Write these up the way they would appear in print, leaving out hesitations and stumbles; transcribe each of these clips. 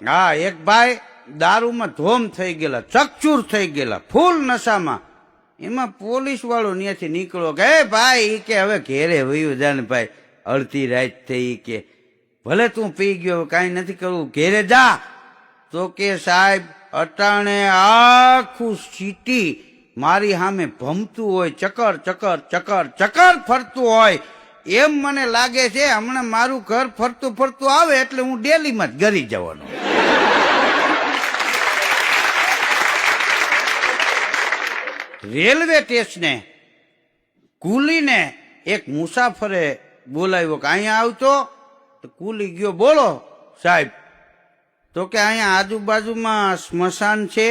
હા, એક ભાઈ દારૂમાં ધોમ થઈ ગયેલા, ચકચૂર થઈ ગયેલા, ફૂલ નશામાં. એમાં પોલીસ વાળો ત્યાંથી નીકળ્યો કે હે ભાઈ, ઈ કે હવે ઘેરે વયું જા ને ભાઈ, અડધી રાત થઈ. ઈ કે ભલે તું પી ગયો, કાંઈ નથી કરવું, ઘેરે જા. તો કે સાહેબ, અટાણે આખું સિટી મારી સામે ભમતું હોય, ચક્કર ચક્કર ચક્કર ચક્કર ફરતું હોય. એમ મને લાગે છે હમણાં મારું ઘર ફરતું ફરતું આવે એટલે હું ડેલીમાં જ ઘરી જવાનો. રેલવે સ્ટેશને કુલીને એક મુસાફરે બોલાવ્યો કે અહીંયા આવતો. તો કુલી ગયો, બોલો સાહેબ. તો કે અહીંયા આજુબાજુમાં સ્મશાન છે.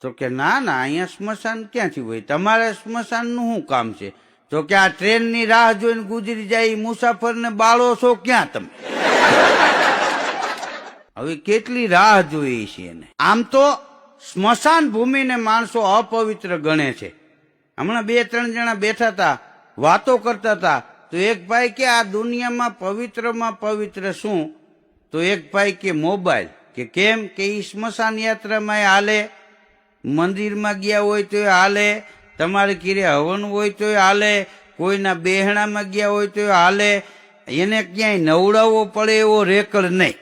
તો કે ના ના, અહીંયા સ્મશાન ક્યાંથી હોય, તમારે સ્મશાનનું શું કામ છે? તો કે આ ટ્રેનની રાહ જોઈને ગુજરી જાય મુસાફરને બાળો છો ક્યાં તમે? હવે કેટલી રાહ જોઈ છે એને. આમ તો સ્મશાન ભૂમિને માણસો અપવિત્ર ગણે છે. હમણાં 2-3 જણા બેઠા હતા, વાતો કરતા હતા. તો એક ભાઈ કે આ દુનિયામાં પવિત્રમાં પવિત્ર શું? તો એક ભાઈ કે મોબાઈલ. કે કેમ? કે ઈ સ્મશાન યાત્રામાં હાલે, મંદિરમાં ગયા હોય તો હાલે, તમારે કીરે હવન હોય તો હાલે, કોઈના બેહણામાં ગયા હોય તો હાલે. એને ક્યાંય નવડાવવો પડે એવો રેકડ નહીં.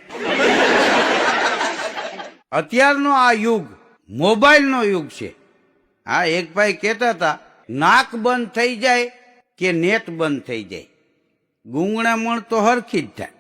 અત્યારનો આ યુગ મોબાઈલનો યુગ છે. હા, એક ભાઈ કહેતા હતા નાક બંધ થઈ જાય કે નેટ બંધ થઈ જાય, ગૂંગણામણ તો હરખી જ થાય.